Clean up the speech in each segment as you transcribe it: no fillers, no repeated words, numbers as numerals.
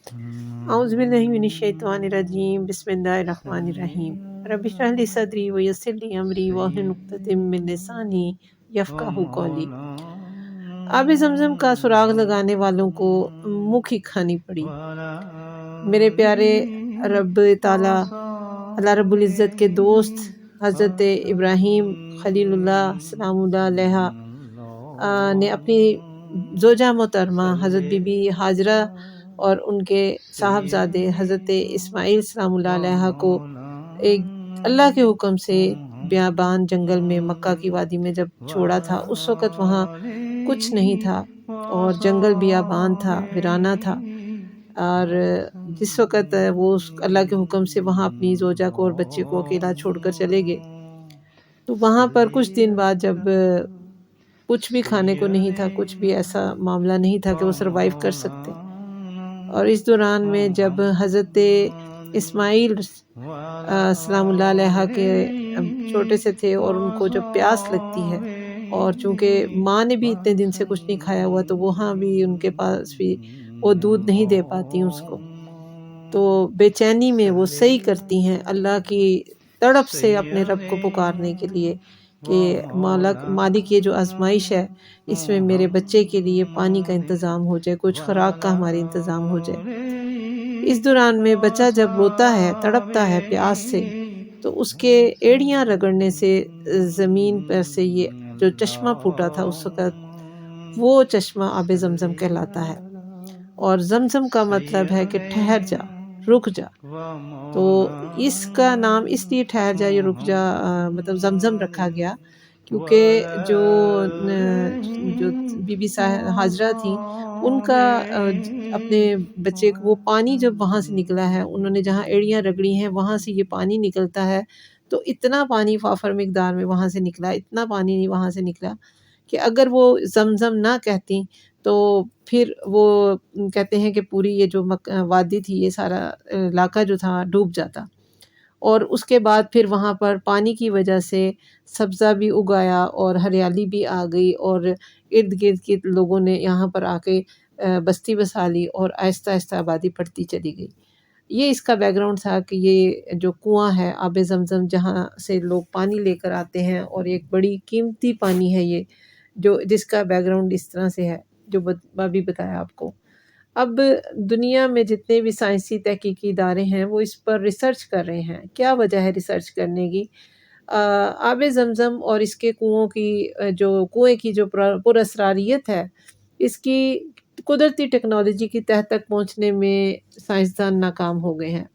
اعوذ باللہ من الشیطان الرجیم، بسم اللہ الرحمن الرحیم۔ رب اشرح لی صدری ویسر لی امری واحلل عقدۃ من لسانی یفقہوا قولی۔ آب زمزم کا سراغ لگانے والوں کو مکھ ہی کھانی پڑی۔ میرے پیارے رب تعالی، اللہ رب العزت کے دوست حضرت ابراہیم خلیل اللہ سلام اللہ علیہ نے اپنی زوجہ محترمہ حضرت بی بی ہاجرہ اور ان کے صاحبزادے حضرت اسماعیل سلام اللہ علیہ کو ایک اللہ کے حکم سے بیابان جنگل میں مکہ کی وادی میں جب چھوڑا تھا، اس وقت وہاں کچھ نہیں تھا اور جنگل بیابان تھا، ویرانہ تھا۔ اور جس وقت وہ اللہ کے حکم سے وہاں اپنی زوجہ کو اور بچے کو اکیلا چھوڑ کر چلے گئے، تو وہاں پر کچھ دن بعد جب کچھ بھی کھانے کو نہیں تھا، کچھ بھی ایسا معاملہ نہیں تھا کہ وہ سروائیو کر سکتے، اور اس دوران میں جب حضرت اسماعیل سلام اللہ علیہ کے چھوٹے سے تھے اور ان کو جب پیاس لگتی ہے، اور چونکہ ماں نے بھی اتنے دن سے کچھ نہیں کھایا ہوا تو وہاں بھی ان کے پاس بھی وہ دودھ نہیں دے پاتی اس کو، تو بے چینی میں وہ صحیح کرتی ہیں اللہ کی تڑپ سے اپنے رب کو پکارنے کے لیے کہ مالک یہ جو آزمائش ہے، اس میں میرے بچے کے لیے پانی کا انتظام ہو جائے، کچھ خوراک کا ہمارے انتظام ہو جائے۔ اس دوران میں بچہ جب روتا ہے، تڑپتا ہے پیاس سے، تو اس کے ایڑیاں رگڑنے سے زمین پر سے یہ جو چشمہ پھوٹا تھا اس وقت، وہ چشمہ آب زمزم کہلاتا ہے۔ اور زمزم کا مطلب ہے کہ ٹھہر جا، رک جا، تو اس کا نام اس لیے ٹھہر جا یا رک جا مطلب زمزم رکھا گیا، کیونکہ جو بی بی ہاجرہ تھیں، ان کا اپنے بچے کو وہ پانی جب وہاں سے نکلا ہے، انہوں نے جہاں ایڑیاں رگڑی ہیں وہاں سے یہ پانی نکلتا ہے، تو اتنا پانی وافر مقدار میں وہاں سے نکلا، اتنا پانی نہیں وہاں سے نکلا کہ اگر وہ زمزم نہ کہتی تو پھر وہ کہتے ہیں کہ پوری یہ جو وادی تھی، یہ سارا علاقہ جو تھا ڈوب جاتا، اور اس کے بعد پھر وہاں پر پانی کی وجہ سے سبزہ بھی اگایا اور ہریالی بھی آ گئی، اور ارد گرد کے لوگوں نے یہاں پر آ کے بستی بسا لی اور آہستہ آہستہ آبادی بڑھتی چلی گئی۔ یہ اس کا بیک گراؤنڈ تھا کہ یہ جو کنواں ہے آب زمزم، جہاں سے لوگ پانی لے کر آتے ہیں، اور ایک بڑی قیمتی پانی ہے یہ، جس کا بیک گراؤنڈ اس طرح سے ہے جو ابھی بتایا آپ کو۔ اب دنیا میں جتنے بھی سائنسی تحقیقی ادارے ہیں وہ اس پر ریسرچ کر رہے ہیں۔ کیا وجہ ہے ریسرچ کرنے کی؟ آب زمزم اور اس کے کنویں کی جو پر اسراریت ہے، اس کی قدرتی ٹیکنالوجی کی تہہ تک پہنچنے میں سائنسدان ناکام ہو گئے ہیں۔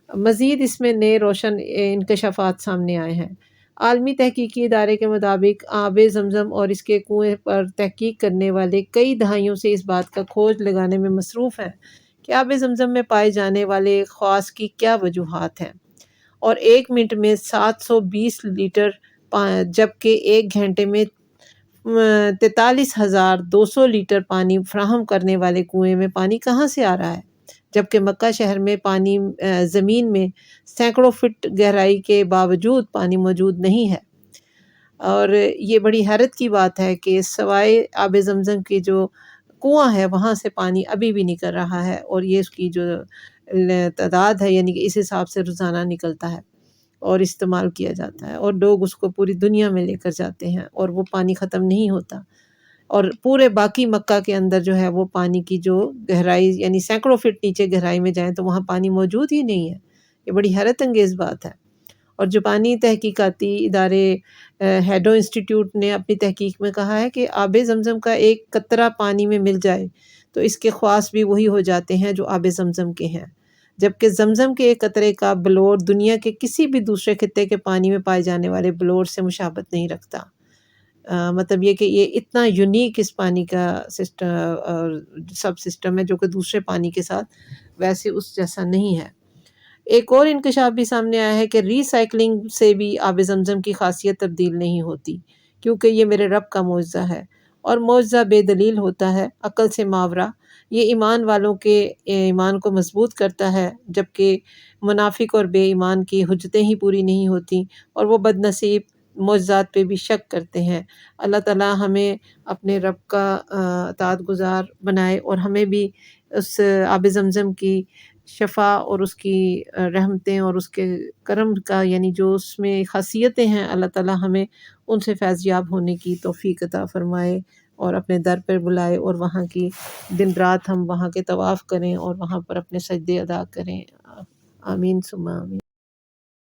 مزید اس میں نئے روشن انکشافات سامنے آئے ہیں۔ عالمی تحقیقی ادارے کے مطابق آب زمزم اور اس کے کنویں پر تحقیق کرنے والے کئی دہائیوں سے اس بات کا کھوج لگانے میں مصروف ہیں کہ آب زمزم میں پائے جانے والے خواص کی کیا وجوہات ہیں، اور 1 منٹ میں 720 لیٹر جبکہ 1 گھنٹے میں 43,200 لیٹر پانی فراہم کرنے والے کنویں میں پانی کہاں سے آ رہا ہے، جبکہ مکہ شہر میں پانی زمین میں سینکڑوں فٹ گہرائی کے باوجود پانی موجود نہیں ہے۔ اور یہ بڑی حیرت کی بات ہے کہ سوائے آب زمزم کی جو کنواں ہے وہاں سے پانی ابھی بھی نکل رہا ہے، اور یہ اس کی جو تعداد ہے یعنی کہ اس حساب سے روزانہ نکلتا ہے اور استعمال کیا جاتا ہے، اور لوگ اس کو پوری دنیا میں لے کر جاتے ہیں، اور وہ پانی ختم نہیں ہوتا، اور پورے باقی مکہ کے اندر جو ہے وہ پانی کی جو گہرائی یعنی سینکڑوں فٹ نیچے گہرائی میں جائیں تو وہاں پانی موجود ہی نہیں ہے۔ یہ بڑی حیرت انگیز بات ہے۔ اور جاپانی تحقیقاتی ادارے ہیڈو انسٹیٹیوٹ نے اپنی تحقیق میں کہا ہے کہ آب زمزم کا ایک قطرہ پانی میں مل جائے تو اس کے خواص بھی وہی ہو جاتے ہیں جو آب زمزم کے ہیں، جبکہ زمزم کے ایک قطرے کا بلور دنیا کے کسی بھی دوسرے خطے کے پانی میں پائے جانے والے بلور سے مشابہت نہیں رکھتا۔ مطلب یہ کہ یہ اتنا یونیک اس پانی کا سب سسٹم ہے جو کہ دوسرے پانی کے ساتھ ویسے اس جیسا نہیں ہے۔ ایک اور انکشاف بھی سامنے آیا ہے کہ ری سائیکلنگ سے بھی آب زمزم کی خاصیت تبدیل نہیں ہوتی، کیونکہ یہ میرے رب کا معجزہ ہے، اور معجزہ بے دلیل ہوتا ہے، عقل سے ماورا۔ یہ ایمان والوں کے ایمان کو مضبوط کرتا ہے، جبکہ منافق اور بے ایمان کی حجتیں ہی پوری نہیں ہوتی، اور وہ بد نصیب معجزات پہ بھی شک کرتے ہیں۔ اللہ تعالیٰ ہمیں اپنے رب کا اطاعت گزار بنائے، اور ہمیں بھی اس آب زمزم کی شفا اور اس کی رحمتیں اور اس کے کرم کا، یعنی جو اس میں خاصیتیں ہیں، اللہ تعالیٰ ہمیں ان سے فیض یاب ہونے کی توفیق عطا فرمائے اور اپنے در پر بلائے، اور وہاں کی دن رات ہم وہاں کے طواف کریں اور وہاں پر اپنے سجدے ادا کریں۔ آمین ثم آمین۔